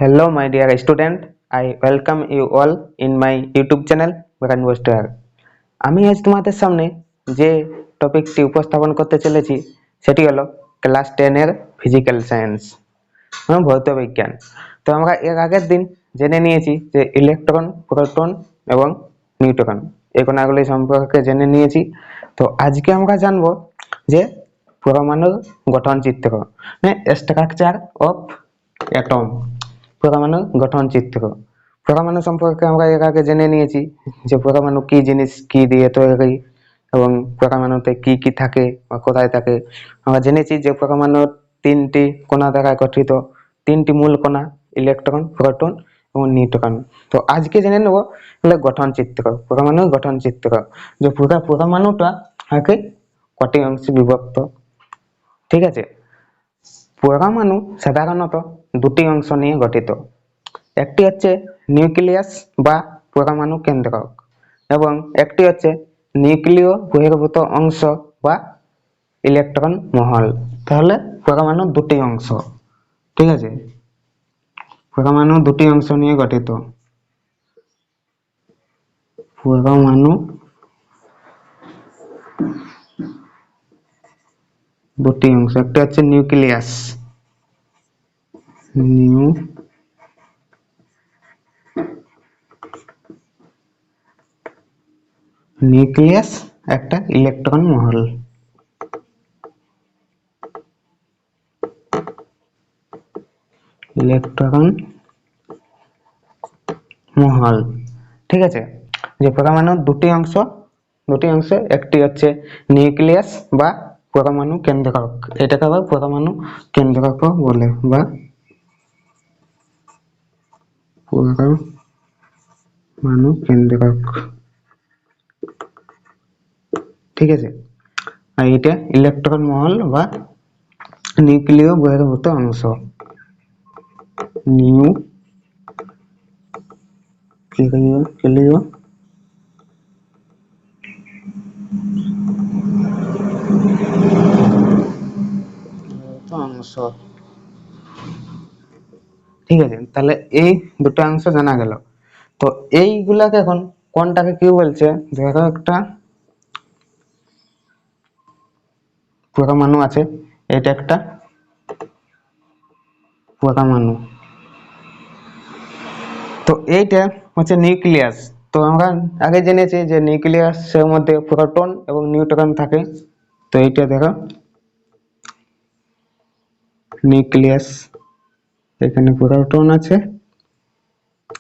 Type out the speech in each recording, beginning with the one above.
Hello, my dear student. I welcome you all in my YouTube channel Bagan Boster. আমি আজ তোমাদের সামনে যে টপিকটি উপস্থাপন করতে চলেছি সেটি হলো ক্লাস 10 এর ফিজিক্যাল সায়েন্স ভৌত বিজ্ঞান। তো আমরা এর আগের দিন জেনে নিয়েছি যে ইলেকট্রন, প্রোটন এবং নিউট্রন এই কণাগুলি সম্পর্কে জেনে নিয়েছি। তো আজকে আমরা জানবো যে পরমাণুর গঠন চিত্র, মানে স্ট্রাকচার অফ অ্যাটম। পরমাণু গঠন চিত্র। পরমাণু সম্পর্কে আমরা এর আগে জেনে নিয়েছি যে পরমাণু কি জিনিস, কি দিয়ে তৈরি এবং পরমাণুতে কি কি থাকে বা কোথায় থাকে। আমরা জেনেছি যে পরমাণুর তিনটি কণা দ্বারা গঠিত, তিনটি মূল কণা, ইলেকট্রন, প্রোটন এবং নিউট্রন। তো আজকে জেনে নেব গঠন চিত্র, পরমাণুর গঠন চিত্র, যে পুরো পরমাণুটা আগে কটি অংশে বিভক্ত। ঠিক আছে, পরমাণু সাধারণত দুটি অংশ নিয়ে গঠিত। একটি হচ্ছে নিউক্লিয়াস বা পরমাণু কেন্দ্রক এবং একটি হচ্ছে নিউক্লিয় বহির্ভূত অংশ বা ইলেকট্রন মহল। তাহলে পরমাণু দুটি অংশ। ঠিক আছে, পরমাণু দুটি অংশ নিয়ে গঠিত। পরমাণু দুটি অংশ, একটা হচ্ছে নিউক্লিয়াস, নিউক্লিয়াস, একটা ইলেকট্রন মহল। ইলেকট্রন মহল। ঠিক আছে, যে পরমাণুর দুটি অংশে একটি হচ্ছে নিউক্লিয়াস বা পরমাণু কেন্দ্রক, এটাকে আবার পরমাণু কেন্দ্রক বলে বা পরমাণু কেন্দ্রক। ঠিক আছে, আর এটা ইলেকট্রন মহল বা নিউক্লিয় বহির্ভূত অংশ। নিউক্লিয় অংশ। ঠিক আছে, তাহলে এই দুটো অংশ জানা গেল। তো এইগুলাকে এখন কোনটাকে কি বলছে, ধরো একটা পরমাণু আছে, এটা একটা পরমাণু, তো এইটা হচ্ছে নিউক্লিয়াস। তো আমরা আগে জেনেছি যে নিউক্লিয়াসের মধ্যে প্রোটন এবং নিউট্রন থাকে। তো এইটা দেখো নিউক্লিয়াস, এখানে প্রোটন আছে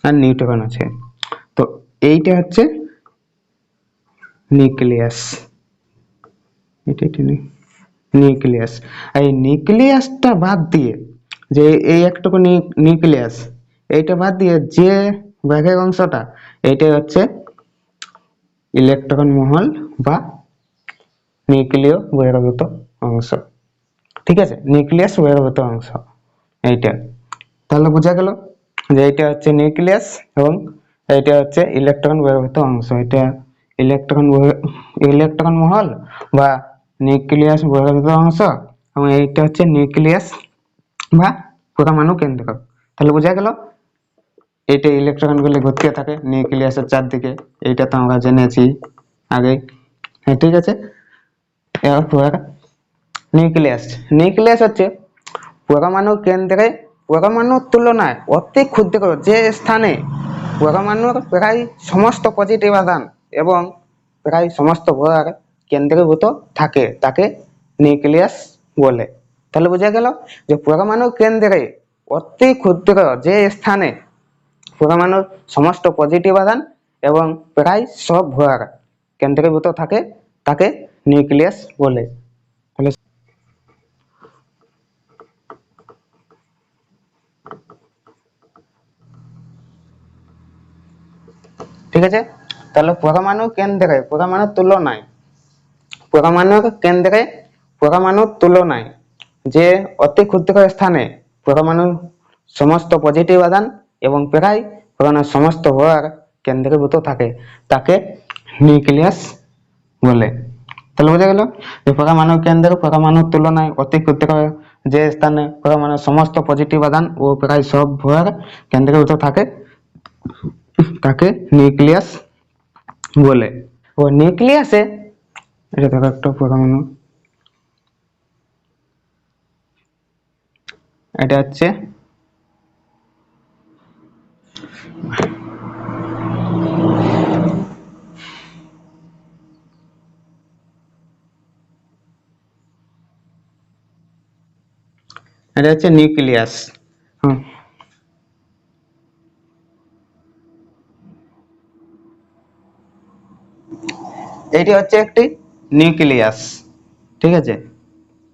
আর নিউট্রন আছে। তো এইটা হচ্ছে নিউক্লিয়াস, এটা নিউক্লিয়াস। এই নিউক্লিয়াসটা বাদ দিয়ে, যে এই একটুকু নিউক্লিয়াস, এইটা বাদ দিয়ে যে বাঘের অংশটা, এইটাই হচ্ছে ইলেকট্রন মহল বা নিউক্লিয় বহির্ভূত অংশ। ঠিক আছে, নিউক্লিয়াস বহির্ভূত অংশ এইটা। তাহলে বোঝা গেল যে এইটা হচ্ছে নিউক্লিয়াস এবং এইটা হচ্ছে ইলেকট্রন বহির্ভূত অংশ। এটা ইলেকট্রন মহল বা নিউক্লিয়াস বহির্ভূত অংশ এবং এইটা হচ্ছে নিউক্লিয়াস বা পরমাণু কেন্দ্রক। তাহলে বোঝা গেল এইটা ইলেকট্রন গুলি ঘুরতে থাকে নিউক্লিয়াসের চারদিকে, এইটা তো আমরা জেনেছি আগে। হ্যাঁ, ঠিক আছে। এরপর নিউক্লিয়াস হচ্ছে পরমাণু কেন্দ্রে পরমাণুর তুলনায় অতি ক্ষুদ্র যে স্থানে পরমাণুর প্রায় সমস্ত পজিটিভ আধান এবং প্রায় সমস্ত ভর কেন্দ্রীভূত থাকে, তাকে নিউক্লিয়াস বলে। তাহলে বোঝা গেল যে পরমাণু কেন্দ্রে অতি ক্ষুদ্র যে স্থানে পরমাণুর সমস্ত পজিটিভ আধান এবং প্রায় সব ভর কেন্দ্রীভূত থাকে, তাকে নিউক্লিয়াস বলে। তাহলে ঠিক আছে, তাহলে পরমাণু কেন্দ্রে পরমাণুর তুলনায় যে অতি ক্ষুদ্র স্থানে পরমাণুর সমস্ত পজিটিভ আধান এবং প্রায় পরমাণুর সমস্ত ভর কেন্দ্রীভূত থাকে, তাকে নিউক্লিয়াস বলে। তাহলে বোঝা গেল যে পরমাণু কেন্দ্র পরমাণুর তুলনায় অতি ক্ষুদ্র যে স্থানে পরমাণুর সমস্ত পজিটিভ আধান ও প্রায় সব ভর কেন্দ্রীভূত থাকে তাকে নিউক্লিয়াস বলে। ও নিউক্লিয়াসে এটা দেখো একটা পরমাণু, এটা হচ্ছে নিউক্লিয়াস। হুম, এটি হচ্ছে একটি নিউক্লিয়াস, ঠিক আছে,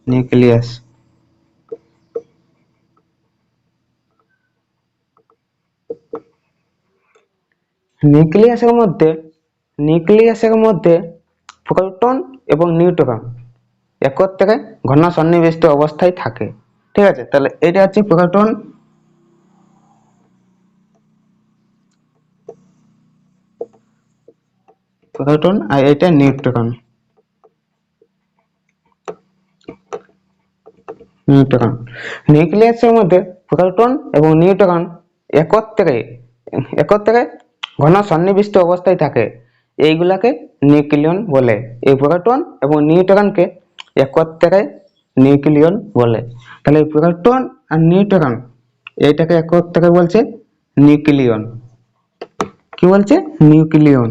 নিউক্লিয়াস। নিউক্লিয়াসের মধ্যে প্রোটন এবং নিউট্রন একত্রে ঘন সন্নিবেষ্ট অবস্থায় থাকে, ঠিক আছে। তাহলে এটা হচ্ছে প্রোটন, আর এটা নিউট্রন। নিউক্লিয়াসের মধ্যে প্রোটন এবং নিউট্রন একত্রে একত্রে ঘন সন্নিবিষ্ট অবস্থায় থাকে, এইগুলাকে নিউক্লিয়ন বলে। এই প্রোটন এবং নিউট্রনকে একত্রে নিউক্লিয়ন বলে। তাহলে এই প্রোটন আর নিউট্রন এইটাকে একত্রে বলছে নিউক্লিয়ন। কি বলছে? Nucleon,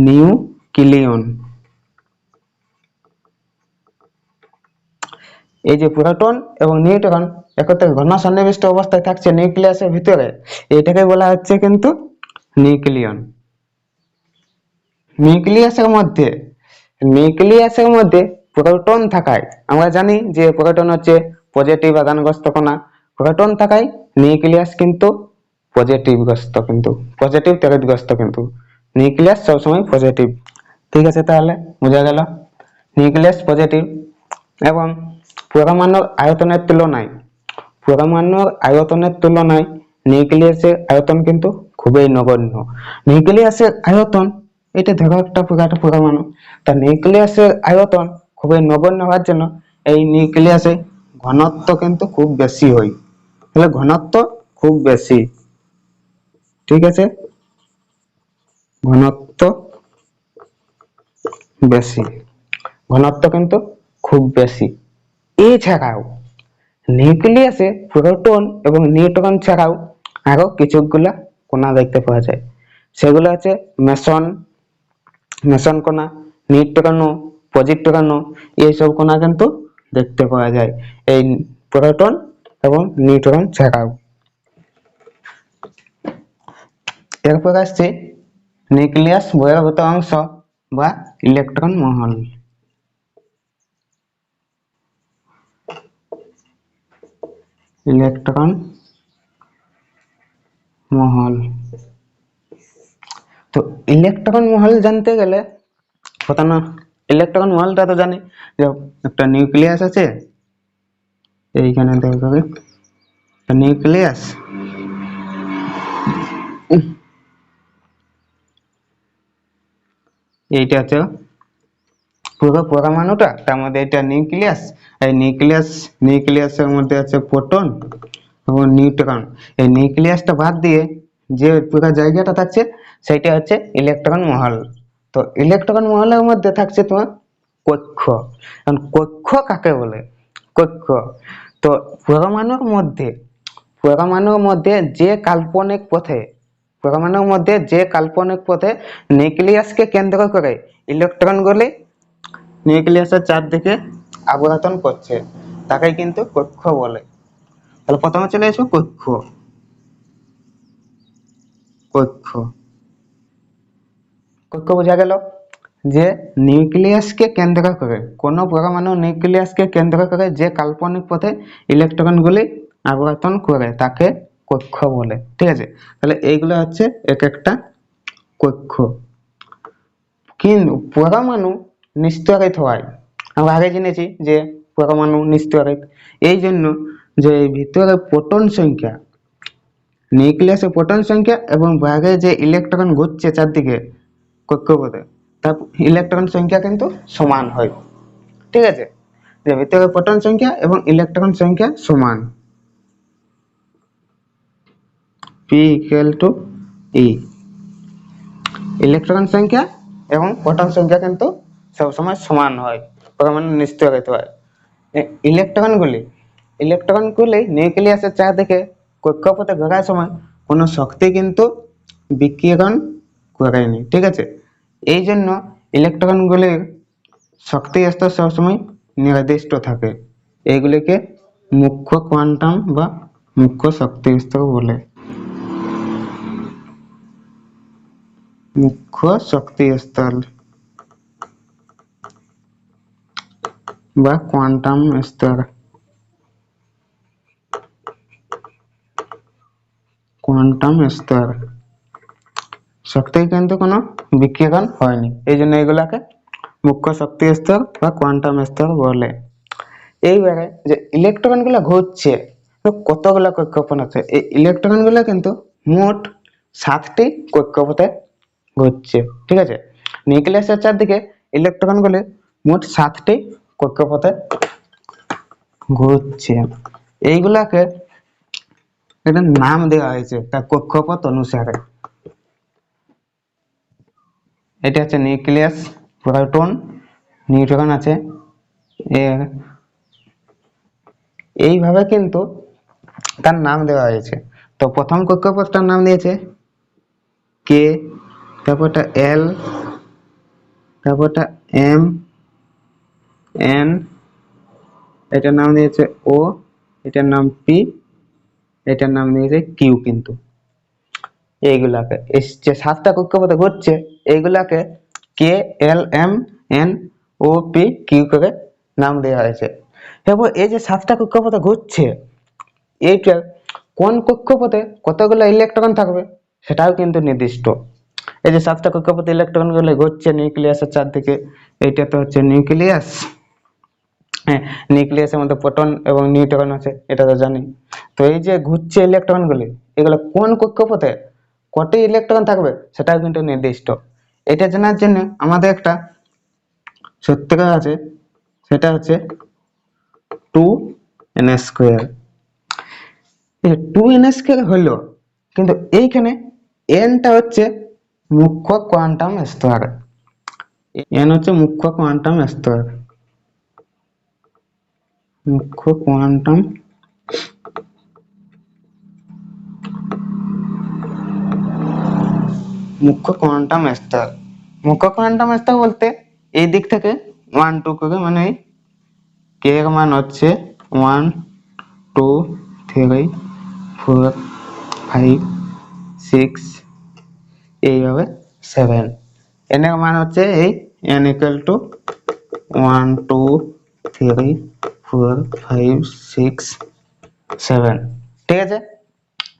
nucleon. এই যে প্রোটন এবং নিউট্রন একত্রে ঘন সন্নিবিষ্ট অবস্থায় থাকছে নিউক্লিয়াসের ভিতরে, এটাকে বলা হচ্ছে কিন্তু নিউক্লিয়ন। নিউক্লিয়াসের মধ্যে প্রোটন থাকায় আমরা জানি যে প্রোটন হচ্ছে পজিটিভ আধানগ্রস্ত কণা। প্রোটন থাকায় নিউক্লিয়াস কিন্তু পজিটিভ চার্জগ্রস্ত, কিন্তু নিউক্লিয়াস সবসময় পজিটিভ। ঠিক আছে, তাহলে বোঝা গেল নিউক্লিয়াস পজিটিভ। এবং পরমাণুর আয়তনের তুলনায় নিউক্লিয়াসের আয়তন কিন্তু খুবই নগণ্য। নিউক্লিয়াসের আয়তন, এটা ধরো একটা পরমাণু, তার নিউক্লিয়াসের আয়তন খুবই নগণ্য হওয়ার জন্য এই নিউক্লিয়াসে ঘনত্ব কিন্তু খুব বেশি হয়। তাহলে ঘনত্ব খুব বেশি, ঠিক আছে, ঘনত্ব বেশি, ঘনত্ব কিন্তু খুব বেশি। এছাড়াও নিউক্লিয়াসে প্রোটন এবং নিউট্রন ছাড়াও আরো কিছুগুলা কণা দেখতে পাওয়া যায়। সেগুলো আছে মেসন কণা, নিউট্রন, পজিট্রন, এইসব কণা কিন্তু দেখতে পাওয়া যায় এই প্রোটন এবং নিউট্রন ছাড়াও। এরপর আসছে নিউক্লিয়াস বহির্ভূত অংশ বা ইলেকট্রন মহল। ইলেকট্রন মহল, তো ইলেকট্রন মহল জানতে গেলে প্রথমে ইলেকট্রন মহলটা তো জানি যে একটা নিউক্লিয়াস আছে, এইখানে দেখবে নিউক্লিয়াস, এইটা হচ্ছে পুরো পরমাণুটা, তার মধ্যে এটা নিউক্লিয়াস। এই নিউক্লিয়াসের মধ্যে আছে প্রোটন এবং নিউট্রন। এই নিউক্লিয়াসটা বাদ দিয়ে যে পুরো জায়গাটা থাকছে সেটা হচ্ছে ইলেকট্রন মহল। তো ইলেকট্রন মহলের মধ্যে থাকছে তোমার কক্ষ। এখন কক্ষ কাকে বলে? কক্ষ, তো পরমাণুর মধ্যে যে কাল্পনিক পথে নিউক্লিয়াসকে কেন্দ্র করে ইলেকট্রনগুলি নিউক্লিয়াসের চারদিকে আবর্তন করছে, তাকে কিন্তু কক্ষ বলে। তাহলে প্রথমে চলে আসবো কক্ষ। কক্ষ কক্ষ বোঝা গেল যে কোনো পরমাণু নিউক্লিয়াসকে কেন্দ্র করে যে কাল্পনিক পথে ইলেকট্রনগুলি আবর্তন করে তাকে কক্ষ বলে, ঠিক আছে। তাহলে এইগুলো হচ্ছে এক একটা কক্ষ। কিন্তু পরমাণু নিস্তরিত হয়, আমরা আগে জেনেছি যে পরমাণু নিস্তরিত, এই জন্য যে ভিতরে প্রোটন সংখ্যা, নিউক্লিয়াসে প্রোটন সংখ্যা এবং বাইরে যে ইলেকট্রন ঘুরছে চারদিকে কক্ষপথে, তার ইলেকট্রন সংখ্যা কিন্তু সমান হয়, ঠিক আছে। যে ভিতরে প্রোটন সংখ্যা এবং ইলেকট্রন সংখ্যা সমান, P equal to E। Electron সংখ্যা এবং প্রোটন সংখ্যা কিন্তু সবসময় সমান হয়, পরমাণু নিশ্চয়তা হয়। ইলেকট্রনগুলি নিউক্লিয়াসের চারদিকে কক্ষপথে ঘোরার সময় কোনো শক্তি কিন্তু বিকিরণ করেনি, ঠিক আছে। এই জন্য ইলেকট্রনগুলির শক্তি স্তর সবসময় নির্দিষ্ট থাকে। এগুলিকে মুখ্য কোয়ান্টাম বা মুখ্য শক্তি স্তর বলে। মুখ্য শক্তি স্তর বা কোয়ান্টাম স্তর। কোয়ান্টাম স্তর শক্তি কিন্তু কোনো বিকিরণ হয়নি, এই জন্য এগুলাকে মুখ্য শক্তি স্তর বা কোয়ান্টাম স্তর বলে। এইবারে যে ইলেকট্রন গুলা ঘুরছে, কতগুলা কক্ষপথ আছে? এই ইলেকট্রন গুলা কিন্তু মোট 7টি কক্ষপথে ঘুরছে, ঠিক আছে। নিউক্লিয়াসের চারদিকে ইলেকট্রন গুলি মোট 7টি কক্ষপথে ঘুরছে। এইগুলাকে একটা নাম দেওয়া হয়েছে তার কক্ষপথ অনুসারে। এটা হচ্ছে নিউক্লিয়াস, প্রোটন, নিউট্রন আছে। এইভাবে কিন্তু তার নাম দেওয়া হয়েছে। তো প্রথম কক্ষপথটার নাম দিয়েছে কে, তারপরটা এল, তারপরটা এম, এন, এটার নাম দিয়েছে ও, এটার নাম পি, এটার নাম দিয়েছে কিউ। কিন্তু এইগুলাকে যে 7টা কক্ষপথে ঘুরছে এইগুলাকে কে, এল, এম, এন, ও, পি, কিউ করে নাম দেওয়া হয়েছে। এবার এই যে 7টা কক্ষপথে ঘুরছে, এইটা কোন কক্ষপথে কতগুলো ইলেকট্রন থাকবে সেটাও কিন্তু নির্দিষ্ট। এই যে 7টা কক্ষপথে ইলেকট্রন গুলো ঘুরছে নিউক্লিয়াসের চারদিকে, এইটা তো হচ্ছে নিউক্লিয়াস। হ্যাঁ, নিউক্লিয়াসের মধ্যে প্রোটন এবং নিউট্রন আছে, এটা তো জানি। তো এই যে ঘুরছে ইলেকট্রন গুলি, এগুলো কোন কক্ষপথে কটি ইলেকট্রন থাকবে সেটাও কিন্তু নির্দিষ্ট। এটা জানার জন্য আমাদের একটা সূত্র আছে, সেটা হচ্ছে 2n²। 2n² হলো, কিন্তু এইখানে nটা হচ্ছে মুখ্য কোয়ান্টাম স্তর। n হচ্ছে মুখ্য কোয়ান্টাম স্তর, মুখ্য কোয়ান্টাম মুখ্য কোয়ান্টাম স্তর। মুখ্য কোয়ান্টাম স্তর বলতে এই দিক থেকে 1 2 করে, মানে কে এর মান হচ্ছে 1 2 3 4 5 6, এইভাবে 7। n এর মান হচ্ছে এই n ইকুয়াল টু 1 2 3 4 5 6 7, ঠিক আছে।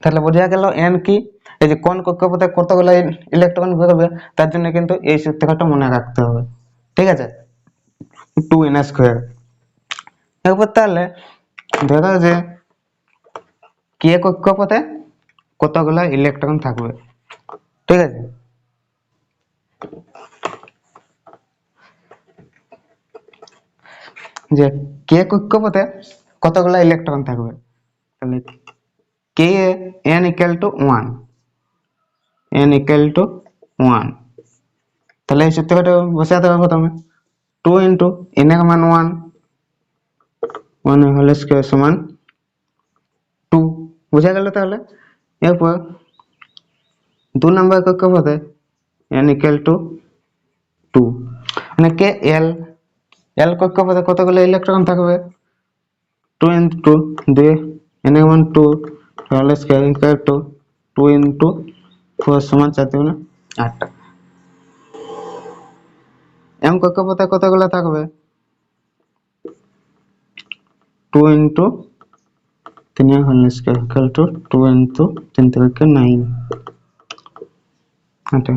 তাহলে বোঝা গেল n কি, এই যে কোন কক্ষপথে কতগুলো ইলেকট্রন বেরোবে তার জন্য কিন্তু এই সূত্রটা মনে রাখতে হবে, ঠিক আছে। 2n²। এরপর তাহলে ধরো যে কে কক্ষপথে কতগুলো ইলেকট্রন থাকবে, ঠিক আছে। যে কে কক্ষপথে কতগুলো ইলেকট্রন থাকবে, তাহলে কে n equal to 1, n equal to 1। তাহলে এই সূত্রটা বসাতে হবে প্রথমে 2 ইন্টু n এর মান 1, 1 হোল স্কয়ার সমান 2, বুঝা গেল। তাহলে এরপর 2 নম্বর কক্ষপথে n ইকুয়াল টু 2, মানে কে এল কক্ষপথে কতগুলো ইলেকট্রন থাকবে, 2 ইন্টু 2, n এর মান 2 whole square equal to 2 into 4 সমান 4 দুগুণে 8টা। এম কক্ষপথে কতগুলো থাকবে, 2 into 3 whole square equal to 2 into 3 থেকে 9। আচ্ছা,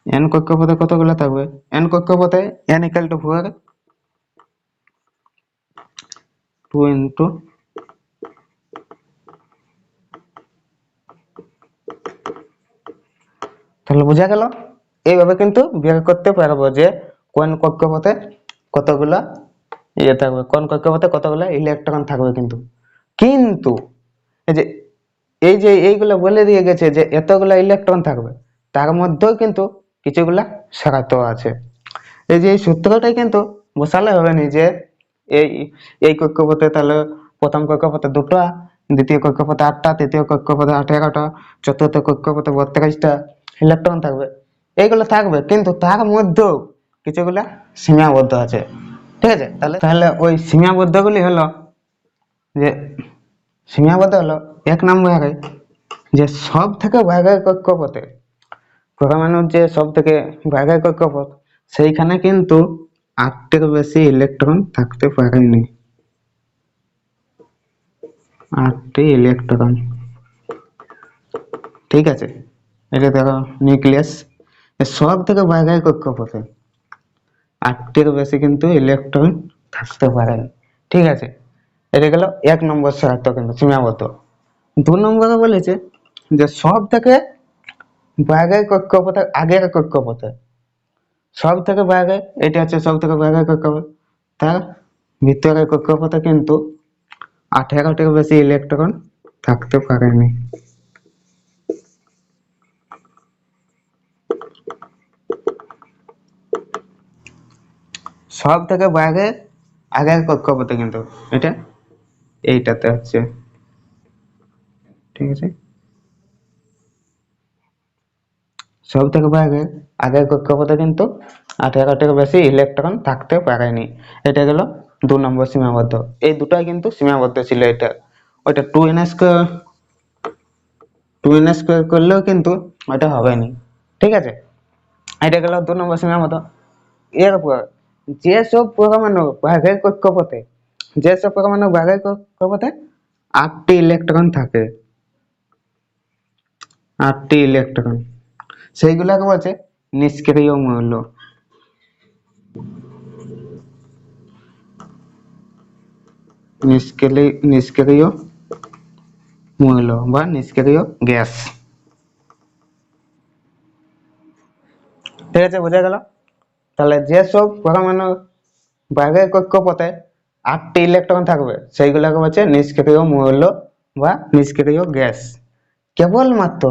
n কক্ষপথে কতগুলো থাকবে, n কক্ষপথে n ইকুয়াল টু 4, 2 ইন্টু তাহলে বোঝা গেল। এইভাবে কিন্তু বের করতে পারবো যে কোন কক্ষপথে কতগুলা ইয়ে থাকবে, কোন কক্ষপথে কতগুলা ইলেকট্রন থাকবে। কিন্তু কিন্তু এই যে এইগুলো বলে দিয়ে গেছে যে এতগুলা ইলেকট্রন থাকবে, তার মধ্যেও কিন্তু কিছুগুলা শর্ত আছে। এই যে এই সূত্রটাই কিন্তু বসালে হবে না যে এই এই কক্ষপথে তাহলে প্রথম কক্ষপথে 2টা, দ্বিতীয় কক্ষপথে 8টা, তৃতীয় কক্ষপথে 18টা, চতুর্থ কক্ষপথে 32টা ইলেকট্রন থাকবে। এইগুলো থাকবে, কিন্তু তার মধ্যেও কিছুগুলা সীমাবদ্ধ আছে। ঠিক আছে, তাহলে তাহলে ওই সীমাবদ্ধগুলি হলো যে সীমাবদ্ধ হলো 1 নম্বরে যে সব থেকে ভাগের কক্ষপথে, পরমাণুর যে সব থেকে ভাগের কক্ষপথ, সেইখানে কিন্তু 8টির বেশি ইলেকট্রন থাকতে পারেনি। 8টি ইলেকট্রন, ঠিক আছে। এটা দেখো নিউক্লিয়াস, সব থেকে ভাগের কক্ষপথে 8টির বেশি কিন্তু ইলেকট্রন থাকতে পারেনি। ঠিক আছে, এটা গেল 1 নম্বর শর্ত, কিন্তু সীমাবদ্ধ। 2 নম্বরে বলেছে যে সব থেকে ভাগের কক্ষপথে, আগের কক্ষপথে সব থেকে ভাগে, এটা হচ্ছে সব থেকে ভাগের কক্ষপথ, তার ভিতরের কক্ষপথে কিন্তু 18টির বেশি ইলেকট্রন থাকতে পারেনি। সব থেকে ভাগে আগের কক্ষপথে কিন্তু এটা এইটাতে হচ্ছে, ঠিক আছে। সব থেকে ভাগে আগের কক্ষপথে কিন্তু 18টির বেশি ইলেকট্রন থাকতে পারেনি। এটা গেল 2 নম্বর সীমাবদ্ধ। এই দুটাই কিন্তু সীমাবদ্ধ ছিল। এটা ওইটা 2n স্কোয়ার করলেও কিন্তু ওইটা হবে না। ঠিক আছে, এটা গেল 2 নম্বর সীমাবদ্ধ। এরপর যেসব পরমাণু ভাগের কক্ষপথে, যেসব পরমাণু ভাগের কক্ষপথে 8টি ইলেকট্রন থাকে, 8টি ইলেকট্রন, সেইগুলাকে বলছে নিষ্ক্রিয় মৌল। নিষ্ক্রিয় মৌল বা নিষ্ক্রিয় গ্যাস। ঠিক আছে, বোঝা গেল। তাহলে যেসব পরমাণু ভাগের কক্ষপথে 8টি ইলেকট্রন থাকবে, সেইগুলাকে বলছে নিষ্ক্রিয় মৌল বা নিষ্ক্রিয় গ্যাস। কেবলমাত্র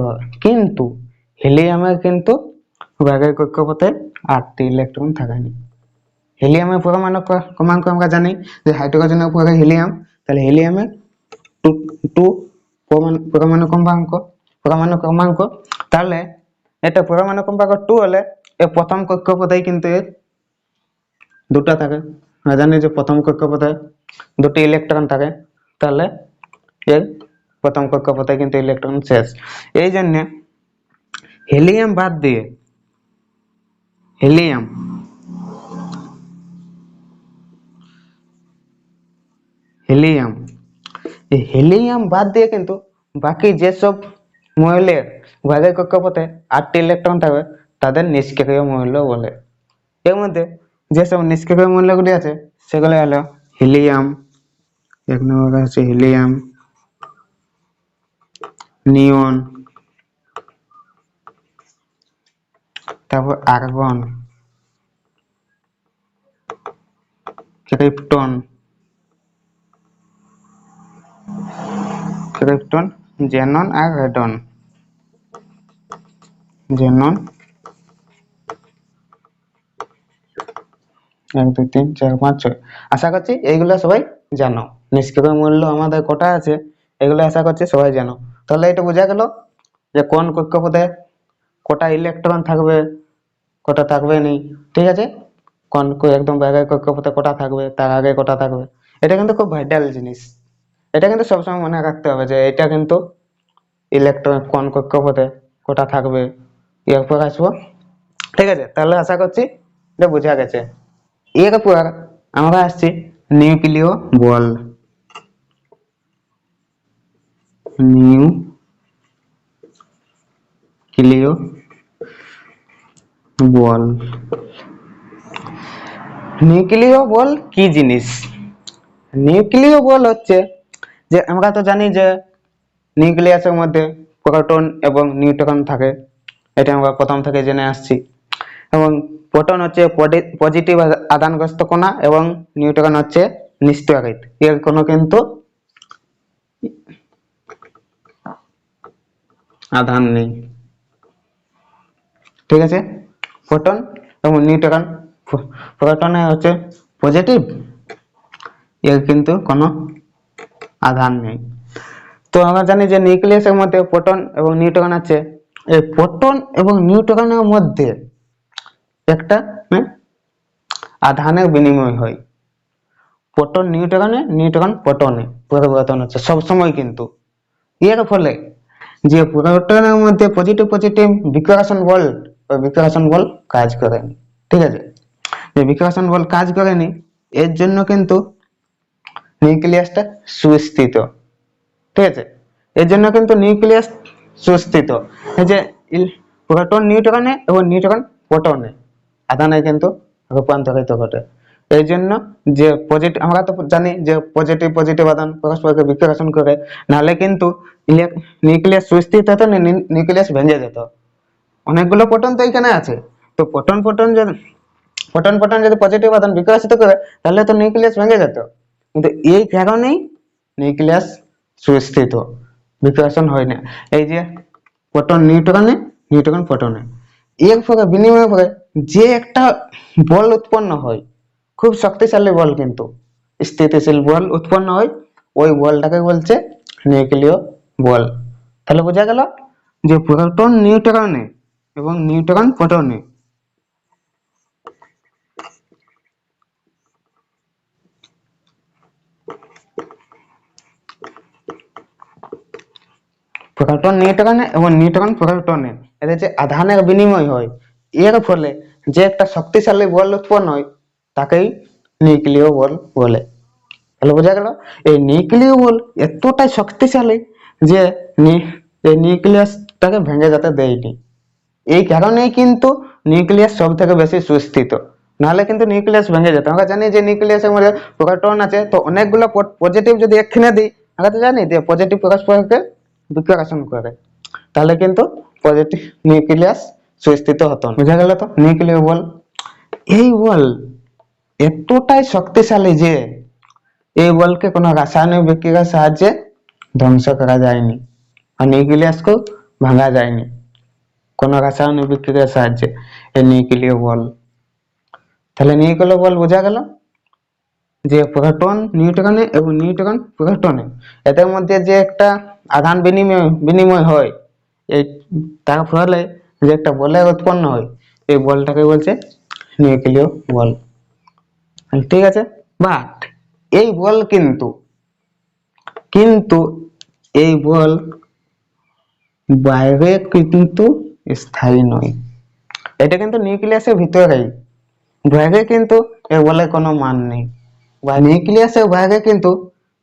কিন্তু হিলিয়ামের কিন্তু ভাগের কক্ষপথে 8টি ইলেকট্রন থাকেনি। হিলিয়ামের পরমাণু ক্রমাঙ্ক আমরা জানি যে হাইড্রোজেনের উপরে হিলিয়াম, তাহলে হিলিয়ামের 2 পরমাণু ক্রমাঙ্ক। তাহলে এটা পরমাণু ক্রমাঙ্ক 2 হলে এর প্রথম কক্ষপথেই কিন্তু এর 2টা থাকে। আমরা জানি যে প্রথম কক্ষপথে 2টি ইলেকট্রন থাকে, তাহলে এর প্রথম কক্ষপথে কিন্তু ইলেকট্রন শেষ। এই জন্য হিলিয়াম বাদ দিয়ে, হিলিয়াম এই হিলিয়াম বাদ দিয়ে কিন্তু বাকি যেসব মৌলের ভাগের কক্ষপথে 8টি ইলেকট্রন থাকবে, তাদের নিষ্ক্রিয় মৌল বলে। এর মধ্যে যেসব নিষ্ক্রিয় মৌলগুলি আছে সেগুলো হলো হিলিয়াম, 1 নম্বর হচ্ছে হিলিয়াম, নিয়ন, তারপর আর্গন, ক্রিপ্টন, জেনন আর রেডন। 1 2 3 4 5 6। আশা করছি এইগুলো সবাই জানো। নিষ্ক্রিয় মূল্য আমাদের কটা আছে, এগুলো আশা করছি সবাই জানো। তাহলে এটা বোঝা গেল যে কোন কক্ষপথে কটা ইলেকট্রন থাকবে, কটা থাকবে নি। ঠিক আছে, কোন একদম ভাগের কক্ষপথে কটা থাকবে, তার আগে কটা থাকবে। এটা কিন্তু খুব ভাইটাল জিনিস। এটা কিন্তু সবসময় মনে রাখতে হবে যে এটা কিন্তু ইলেকট্রন কোন কক্ষপথে কটা থাকবে, এরপর আসবো। ঠিক আছে, তাহলে আশা করছি এটা বোঝা গেছে। এরপর আমরা আসছি নিউক্লিয় বল। নিউক্লিয় বল, নিউক্লিয় বল কি জিনিস? নিউক্লিয় বল হচ্ছে যে আমরা তো জানি যে নিউক্লিয়াসের মধ্যে প্রোটন এবং নিউট্রন থাকে, এটা আমরা প্রথম থেকে জেনে আসছি। এবং প্রোটন হচ্ছে পজিটিভ আধানগ্রস্ত কণা এবং নিউট্রন হচ্ছে নিষ্ক্রিয়। এর কোনো কিন্তু আধান নেই। ঠিক আছে, প্রোটন এবং নিউট্রন, প্রোটনে হচ্ছে পজিটিভ, এর কিন্তু কোনো আধান নেই। তো আমরা জানি যে নিউক্লিয়াসের মধ্যে প্রোটন এবং নিউট্রন আছে। এই প্রোটন এবং নিউট্রনের মধ্যে একটা আধানের বিনিময় হয়। প্রোটন নিউট্রনে, নিউট্রন প্রোটনে পরিবর্তন হচ্ছে সবসময় কিন্তু। এর ফলে যে প্রোটনের মধ্যে পজিটিভ পজিটিভ বিকিরণ বল, ওই বিকিরণ বল কাজ করেনি। ঠিক আছে, যে বিকিরণ বল কাজ করেনি, এর জন্য কিন্তু নিউক্লিয়াসটা সুস্থিত। ঠিক আছে, এর জন্য কিন্তু নিউক্লিয়াস সুস্থিত। এই যে প্রোটন নিউট্রনে এবং নিউট্রন প্রোটনে আধানে কিন্তু রূপান্তরিত ঘটে। এই জন্য যে পজিটিভ, আমরা তো জানি যে পজিটিভ পজিটিভ আধান পরস্পরকে বিকিরণ করে, নাহলে কিন্তু নিউক্লিয়াস সুস্থিত হতো না, নিউক্লিয়াস ভেঙে যেত। অনেকগুলো প্রোটন তো এখানে আছে, তো প্রোটন প্রোটন যদি পজিটিভ আধান বিকশিত করে, তাহলে তো নিউক্লিয়াস ভেঙে যেত। কিন্তু এই কারণেই নিউক্লিয়াস সুস্থিত, বিকশন হয় না। এই যে প্রোটন নিউট্রনে, নিউট্রন প্রোটনে, এর ফলে বিনিময় ফলে যে একটা বল উৎপন্ন হয়, খুব শক্তিশালী বল, কিন্তু স্থিতিশীল বল উৎপন্ন হয়, ওই বলটাকে বলছে নিউক্লিয় বল। তাহলে বোঝা গেল যে প্রোটন নিউট্রনে এবং নিউট্রন প্রোটনে প্রোটন নিউট্রনে এবং নিউট্রন প্রোটনে এদের যে আধানের বিনিময় হয়, এর ফলে যে একটা শক্তিশালী বল উৎপন্ন হয়, তাকেই নিউক্লিয় বল বলে। তাহলে বোঝা গেল এই নিউক্লিয় বল এতটাই শক্তিশালী যে এই নিউক্লিয়াসটাকে ভেঙে যেতে দেয়নি। এই কারণেই কিন্তু নিউক্লিয়াস সব থেকে বেশি সুস্থিত, নাহলে কিন্তু নিউক্লিয়াস ভেঙে যেত। আমরা জানি যে নিউক্লিয়াসের মধ্যে প্রোটন আছে, তো অনেকগুলো পজিটিভ যদি একখানে দিই, আমরা তো জানি যে পজিটিভ পরস্পরকে বিকর্ষণ করে, তাহলে কিন্তু পজিটিভ নিউক্লিয়াস সুস্থিত হতো না। বুঝা গেল তো নিউক্লিয় বল। এই বল এতটাই শক্তিশালী যে এই বলকে কোনো রাসায়নিক বিক্রিয়ার সাহায্যে ধ্বংস করা যায়নি, আর নিউক্লিয়াসকেও ভাঙা যায়নি কোনো রাসায়নিক বিক্রিয়ার সাহায্যে, এই নিউক্লিয় বল। তাহলে নিউক্লিয় বল বোঝা গেল যে প্রোটন নিউট্রনে এবং নিউট্রন প্রোটনে, এদের মধ্যে যে একটা আধান বিনিময় হয়, এই তার ফলে যে একটা বলের উৎপন্ন হয়, এই বলটাকে বলছে নিউক্লিয় বল। ঠিক আছে, বাট এই বল কিন্তু কিন্তু এই বল বাইরে কিন্তু স্থায়ী নয়। এটা কিন্তু নিউক্লিয়াসের ভিতরেই, বাইরে কিন্তু এর বলে কোনো মান নেই। বা নিউক্লিয়াসের বাইরে কিন্তু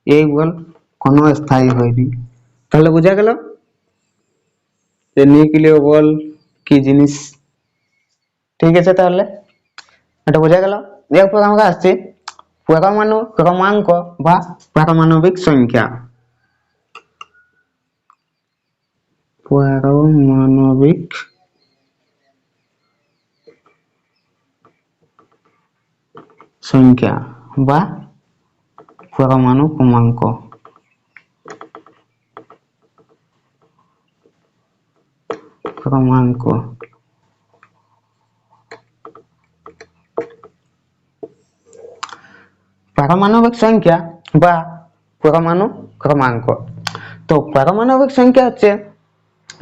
এই বল কোনো স্থায়ী হয়নি। তাহলে বোঝা গেল যে নিউক্লিয় বল কি জিনিস। ঠিক আছে, তাহলে এটা বোঝা গেল। এরপর আমরা আসছি পরমাণু ক্রমাঙ্ক বা পারমাণবিক সংখ্যা। পারমাণবিক সংখ্যা বা পরমাণু ক্রমাঙ্ক। ক্রমাঙ্ক পারমাণবিক সংখ্যা বা পরমাণু ক্রমাঙ্ক। তো পারমাণবিক সংখ্যা হচ্ছে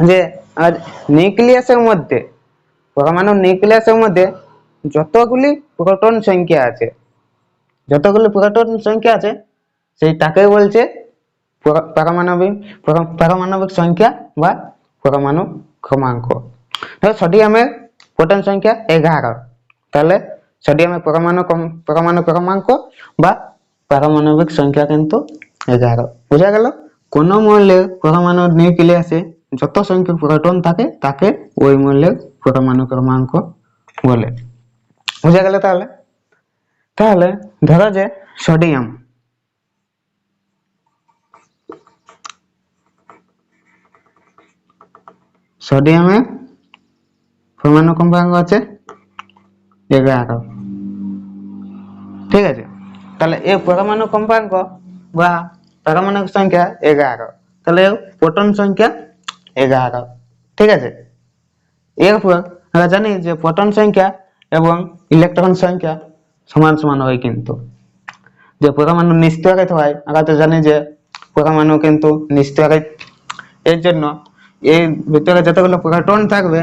যে নিউক্লিয়াসের মধ্যে, পরমাণু নিউক্লিয়াসের মধ্যে যতগুলি প্রোটন সংখ্যা আছে, যতগুলি প্রোটন সংখ্যা আছে, সেইটাকে বলছে পারমাণবিক পারমাণবিক সংখ্যা বা পরমাণু ক্রমাঙ্ক। সোডিয়ামের প্রোটন সংখ্যা 11, তাহলে সোডিয়ামের পরমাণু ক্রমাঙ্ক বা পারমাণবিক সংখ্যা কিন্তু 11। বোঝা গেল কোন মৌলের পরমাণু নিউক্লিয়াসে যত সংখ্যক প্রোটন থাকে, তাকে ওই মৌলের পরমাণু ক্রমাঙ্ক বলে। বোঝা গেল তাহলে। তাহলে ধরো যে সোডিয়াম, সোডিয়ামের পরমাণু ক্রমাঙ্ক আছে 11। ঠিক আছে, তাহলে এই পরমাণু কম্পাঙ্ক বা পারমাণবিক সংখ্যা 11, তাহলে প্রোটন সংখ্যা 11। ঠিক আছে, এরপর আমরা জানি যে প্রোটন সংখ্যা এবং ইলেকট্রন সংখ্যা সমান সমান হয়, কিন্তু যে পরমাণু নিস্তরিত হয় আমরা তো জানি যে পরমাণু কিন্তু নিস্তরিত, এর জন্য এর ভিতরে যতগুলো প্রোটন থাকবে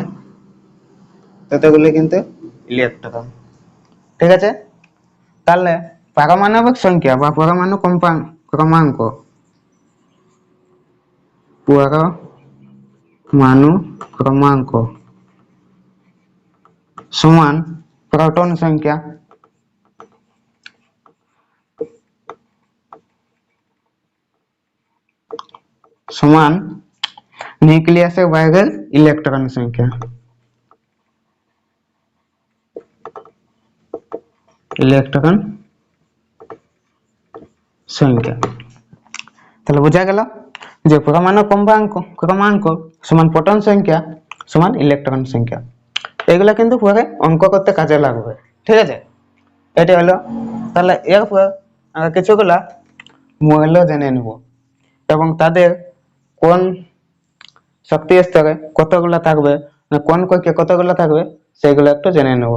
ততগুলো কিন্তু ইলেকট্রন। ঠিক আছে, তাহলে পারমাণবিক সংখ্যা বা পরমাণু ক্রমাঙ্ক, পরমাণু ক্রমাঙ্ক সমান প্রোটন সংখ্যা সমান নিউক্লিয়াসের বাইরের ইলেকট্রন সংখ্যা। ইলেকট্রন সংখ্যা, তাহলে বোঝা গেল যে পরমাণু ক্রমাঙ্ক সমান প্রোটন সংখ্যা সমান ইলেকট্রন সংখ্যা। এগুলা কিন্তু পরে অঙ্ক করতে কাজে লাগবে। ঠিক আছে, এটা হলো। তাহলে এরপর আমরা কিছুগুলা মৌল জেনে নেব এবং তাদের কোন শক্তি স্তরে কতগুলা থাকবে, কোন কক্ষে কতগুলা থাকবে, সেগুলো একটু জেনে নেব।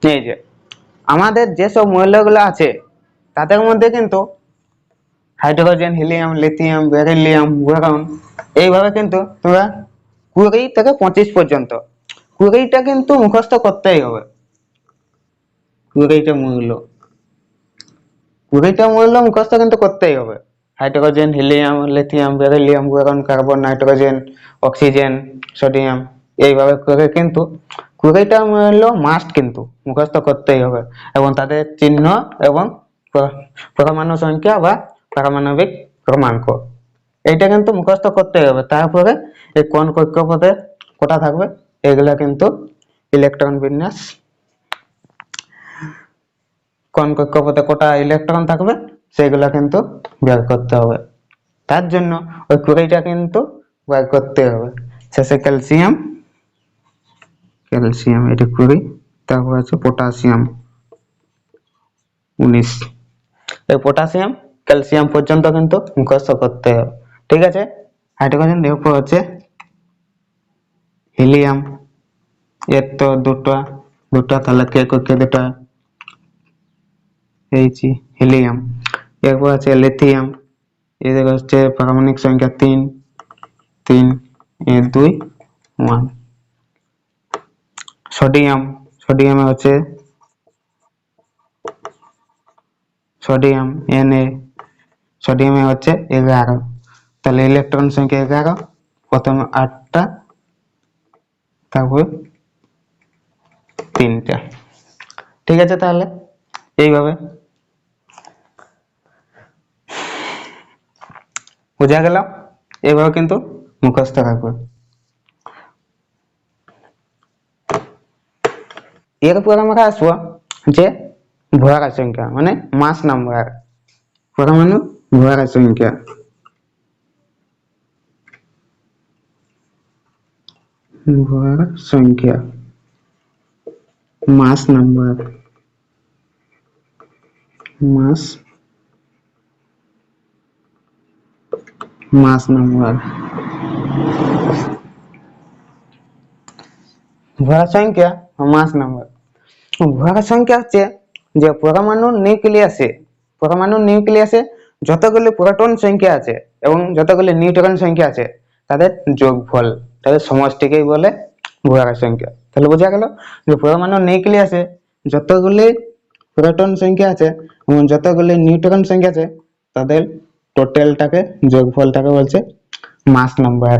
এই যে আমাদের যেসব মৌলগুলো আছে তাদের মধ্যে কিন্তু hydrogen, helium, lithium, beryllium, boron, এইভাবে কিন্তু তোমরা 20 থেকে 25 পর্যন্ত 20টা কিন্তু মুখস্থ করতেই হবে। 20টা মৌল 20টা মৌল মুখস্থ কিন্তু করতেই হবে। Hydrogen, helium, lithium, beryllium, boron, carbon, nitrogen, oxygen, sodium, এইভাবে করে কিন্তু 20টা মৌল মাস্ট কিন্তু মুখস্থ করতেই হবে, এবং তাদের চিহ্ন এবং পরমাণু সংখ্যা বা পারমাণবিক ক্রমাঙ্ক এইটা কিন্তু মুখস্থ করতেই হবে। তারপরে এই কোন কক্ষপথে কটা থাকবে এগুলা কিন্তু ইলেকট্রন বিন্যাস, কোন কক্ষপথে কটা ইলেকট্রন থাকবে সেগুলা কিন্তু বের করতে হবে। তার জন্য ওই 20টা কিন্তু বের করতে হবে। শেষে ক্যালসিয়াম, এটি 20, তারপর আছে পটাশিয়াম 19। এই পটাশিয়াম ক্যালসিয়াম পর্যন্ত কিন্তু মুখস্থ করতে হবে। ঠিক আছে, হাইড্রোজেন এরপর হচ্ছে হিলিয়াম, এর তো দুটা তাহলে কে কক্ষে দুটা এইছি হিলিয়াম। এরপর আছে লিথিয়াম, এদের হচ্ছে পারমাণবিক সংখ্যা 3, 2, 1। সোডিয়ামে হচ্ছে সোডিয়াম Na, সোডিয়ামে হচ্ছে 11, তাহলে ইলেকট্রন সংখ্যা 11, প্রথমে 8টা তারপর 3টা। ঠিক আছে, তাহলে এইভাবে বোঝা গেল, এইভাবে কিন্তু মুখস্থ রাখবে। এরপর আমরা আসবো যে ভর সংখ্যা মানে মাস নাম্বার, পরমাণু ভর সংখ্যা। ভর সংখ্যা মাস নাম্বার, মাস নাম্বার। ভর সংখ্যা মাস নাম্বার, ভর সংখ্যা হচ্ছে যে পরমাণুর নিউক্লিয়াসে যতগুলি প্রোটন সংখ্যা আছে এবং যতগুলি নিউট্রন সংখ্যা আছে তাদের যোগফল, তাদের সমষ্টিকেই বলে ভর সংখ্যা। তাহলে বোঝা গেল যে পরমাণুর নিউক্লিয়াসে যতগুলি প্রোটন সংখ্যা আছে এবং যতগুলি নিউট্রন সংখ্যা আছে তাদের টোটালটাকে, যোগফলটাকে বলছে মাস নাম্বার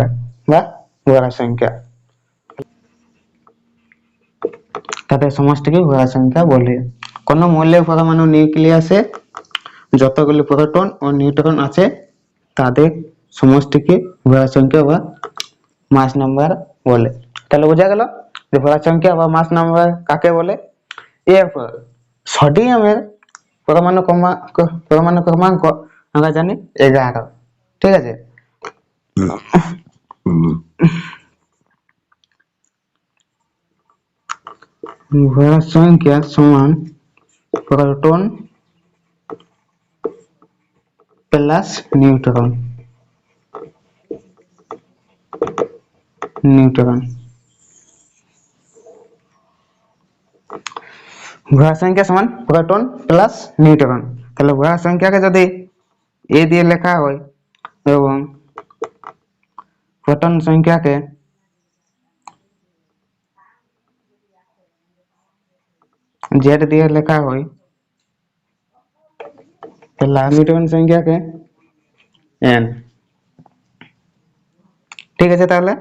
বা ভর সংখ্যা। তাদের সমষ্টিকে ভর সংখ্যা বলে। কোন মৌলের পরমাণু নিউক্লিয়াসে যতগুলি প্রোটন ও নিউট্রন আছে তাদের সমষ্টিকে ভর সংখ্যা বা মাস নাম্বার বলে। তাহলে বোঝা গেল যে ভর সংখ্যা বা মাস নাম্বার কাকে বলে। এরপর সোডিয়ামের পরমাণু ক্রমাঙ্ক আমরা জানি 11। ঠিক আছে, ভর সংখ্যা সমান প্রোটন প্লাস নিউট্রন। ভর সংখ্যা সমান প্রোটন প্লাস নিউট্রন। তাহলে ভর সংখ্যাকে যদি এ দিয়ে লেখা হয় এবং প্রোটন সংখ্যাকে জেড দিয়ে লেখা হয়, তাহলে নিউট্রন সংখ্যাকে এন। ঠিক আছে, তাহলে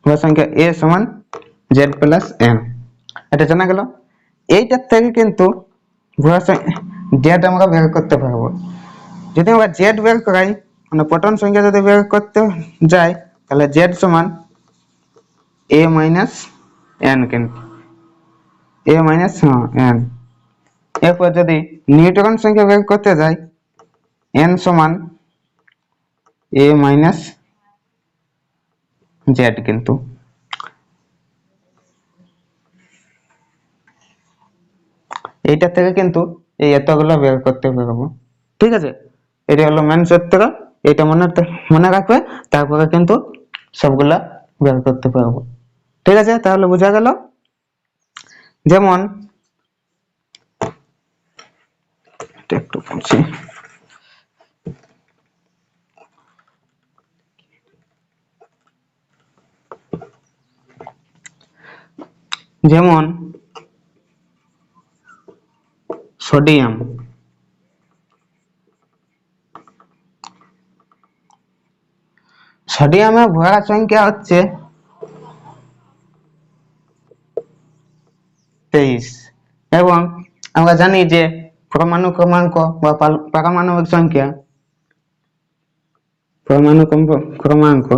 ভর সংখ্যা এ সমান জেড প্লাস এন, এটা জানা গেল। এইটার থেকে কিন্তু ভর জেড আমরা বের করতে পারবো। যদি আমরা জেড বের করাই, মানে প্রোটন সংখ্যা যদি বের করতে যাই, তাহলে জেড সমান এ মাইনাস এন, কিন্তু এ মাইনাস এন। এরপর যদি নিউট্রন সংখ্যা বের করতে যাই, এন সমান এ মাইনাস জেড, কিন্তু এইটা থেকে কিন্তু এই এতগুলো বের করতে পারবো। ঠিক আছে, এটা হলো মেন সূত্র, এটা মনে রাখবে, তারপরে কিন্তু সবগুলা বের করতে পারবো। ঠিক আছে, তাহলে বোঝা গেল। যেমন একটু বলছি, যেমন সোডিয়াম, সোডিয়ামের ভর সংখ্যা হচ্ছে 23, এবং আমরা জানি যে পরমাণু ক্রমাঙ্ক বা পারমাণবিক সংখ্যা, পরমাণু ক্রমাঙ্ক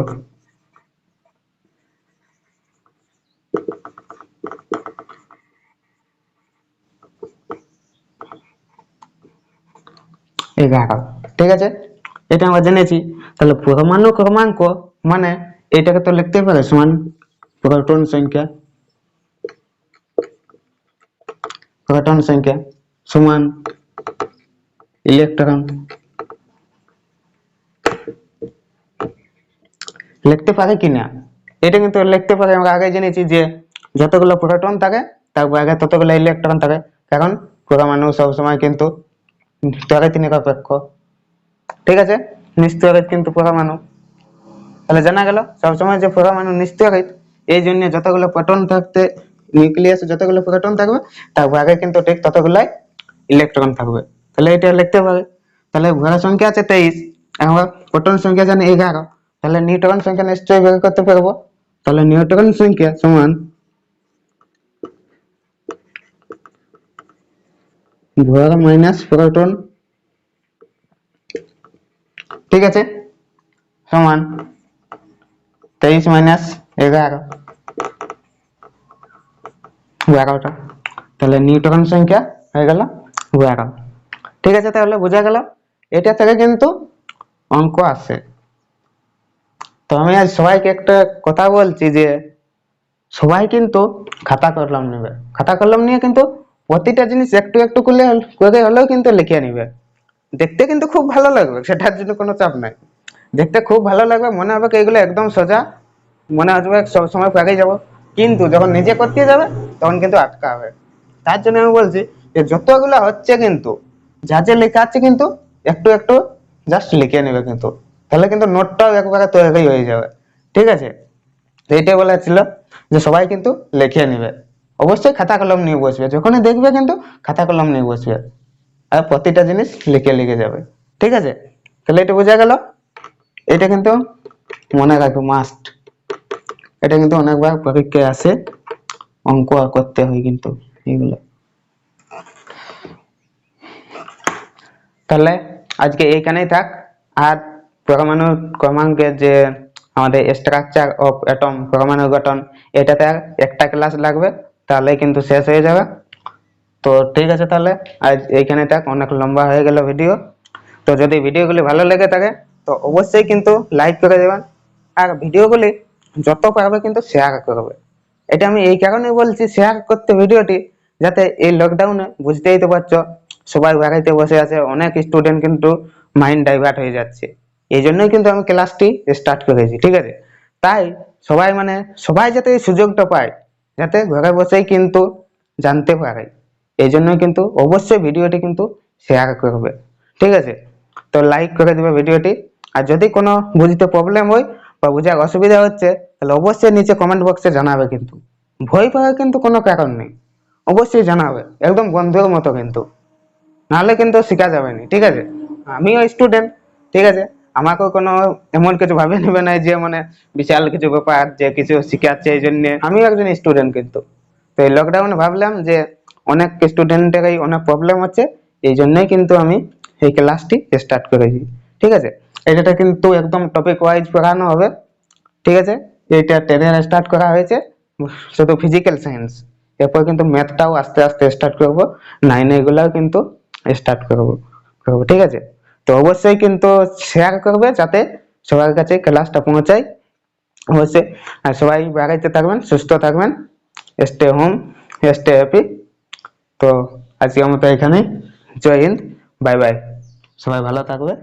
এগারো। ঠিক আছে, এটা আমরা জেনেছি। তাহলে পরমাণু ক্রমাঙ্ক মানে এটাকে তো লিখতে পারে সমান প্রোটন সংখ্যা, প্রোটন সংখ্যা সমান ইলেকট্রন। লিখতে পারে কিনা, এটা কিন্তু লিখতে পারে। আমরা আগে জেনেছি যে যতগুলো প্রোটন থাকে তারপর আগে ততগুলো ইলেকট্রন থাকে, কারণ পরমাণু সবসময় কিন্তু স্তরিত নিরপেক্ষ। ঠিক আছে, নিস্তরিত কিন্তু পরমাণু, তাহলে জানা গেল সবসময় যে পরমাণু নিস্তরিত, এই জন্য যতগুলো প্রোটন থাকতে নিউক্লিয়াসে যতগুলো প্রোটন থাকবে তারপর আগে কিন্তু ঠিক ততগুলাই ইলেকট্রন থাকবে। তাহলে এটা লিখতে পারে। তাহলে ভর সংখ্যা আছে 23, আমরা প্রোটন সংখ্যা জানি 11, তাহলে নিউট্রন সংখ্যা নিশ্চয়ই বের করতে পারবো। তাহলে নিউট্রন সংখ্যা সমান ভর মাইনাস প্রোটন, ঠিক আছে, সমান 23 মাইনাস 11, 12টা। তাহলে নিউট্রন সংখ্যা হয়ে গেল 12। ঠিক আছে, তাহলে বোঝা গেল এটা থেকে কিন্তু অঙ্ক আসে। তো আমি আজ সবাইকে একটা কথা বলছি যে সবাই কিন্তু খাতা কলম নেবে, খাতা কলম নিয়ে কিন্তু প্রতিটা জিনিস একটু একটু করে হলেও কিন্তু লিখে নিবে। দেখতে কিন্তু খুব ভালো লাগবে, সেটার জন্য কোনো চাপ নাই। দেখতে খুব ভালো লাগবে, মনে হবে এগুলো একদম সোজা, মনে হবে সব সময় পেরে যাবো, কিন্তু যখন নিজে করতে যাবে তখন কিন্তু আটকা হবে। তার জন্য আমি বলছি যে যতগুলো হচ্ছে কিন্তু যা যা লেখা আছে কিন্তু একটু একটু জাস্ট লিখে নেবে, কিন্তু তাহলে কিন্তু নোটটাও একবারে তৈরি হয়ে যাবে। ঠিক আছে, তো এইটাই বলা ছিল যে সবাই কিন্তু লিখে নেবে, অবশ্যই খাতা কলম নিয়ে বসবে, যখনই দেখবে কিন্তু খাতা কলম নিয়ে বসবে আর প্রতিটা জিনিস লিখে লিখে যাবে। ঠিক আছে, তাহলে এটা বোঝা গেল। এটা কিন্তু মনে রাখবে মাস্ট, এটা কিন্তু অনেকবার পরীক্ষায় আসে, অঙ্ক করতে হয় কিন্তু এগুলো। তাহলে আজকে এইখানেই থাক। আর পরমাণু ক্রমাঙ্কের যে আমাদের স্ট্রাকচার অফ অ্যাটম, পরমাণু গঠন, এটাতে একটা ক্লাস লাগবে, তাহলে কিন্তু শেষ হয়ে যাবে। তো ঠিক আছে, তাহলে আজ এইখানে থাক, অনেক লম্বা হয়ে গেল ভিডিও। তো যদি ভিডিওগুলি ভালো লেগে থাকে তো অবশ্যই কিন্তু লাইক করে দেবেন, আর ভিডিওগুলি যত পারবে কিন্তু শেয়ার করবে। এটা আমি এই কারণে বলছি শেয়ার করতে ভিডিওটি, যাতে এই লকডাউনে বুঝতেই তো পারছো সবাই বাড়িতে বসে আছে, অনেক স্টুডেন্ট কিন্তু মাইন্ড ডাইভার্ট হয়ে যাচ্ছে। এই জন্যই কিন্তু আমি ক্লাসটি স্টার্ট করেছি, ঠিক আছে। তাই সবাই মানে সবাই যাতে এই সুযোগটা পায়, যাতে ঘরে বসেই কিন্তু জানতে পারে, এই জন্যই কিন্তু অবশ্যই ভিডিওটি কিন্তু শেয়ার করবে, ঠিক আছে। তো লাইক করে দেবে ভিডিওটি। আর যদি কোনো বুঝতে প্রবলেম হয় বা বোঝার অসুবিধা হচ্ছে, তাহলে অবশ্যই নিচে কমেন্ট বক্সে জানাবে। কিন্তু ভয় পাওয়ার কিন্তু কোনো কারণ নেই, অবশ্যই জানাবে, একদম বন্ধুর মতো কিন্তু, নাহলে কিন্তু শেখা যাবে না, ঠিক আছে। আমিও স্টুডেন্ট, ঠিক আছে, আমাকেও কোনো এমন কিছু ভাবে নেবে না যে মানে বিশাল কিছু ব্যাপার যে কিছু শিখাচ্ছে, এই জন্য আমিও একজন স্টুডেন্ট কিন্তু। তো এই লকডাউনে ভাবলাম যে অনেক স্টুডেন্টেরই অনেক প্রবলেম হচ্ছে, এই জন্যই কিন্তু আমি এই ক্লাসটি স্টার্ট করেছি, ঠিক আছে। এটা কিন্তু একদম টপিক ওয়াইজ পড়ানো হবে, ঠিক আছে। এইটা 10 স্টার্ট করা হয়েছে শুধু ফিজিক্যাল সায়েন্স, এরপর কিন্তু ম্যাথটাও আস্তে আস্তে স্টার্ট করব, 9 এগুলাও কিন্তু স্টার্ট করবো, ঠিক আছে। তো অবশ্যই কিন্তু শেয়ার করবে যাতে সবার কাছে ক্লাসটা পৌঁছায়, অবশ্যই। আর সবাই বাড়িতে থাকবেন, সুস্থ থাকবেন, স্টে হোম, স্টে হ্যাপি। তো আজকে মতো এখানে, জয় হিন্দ, বাই বাই, সবাই ভালো থাকবে।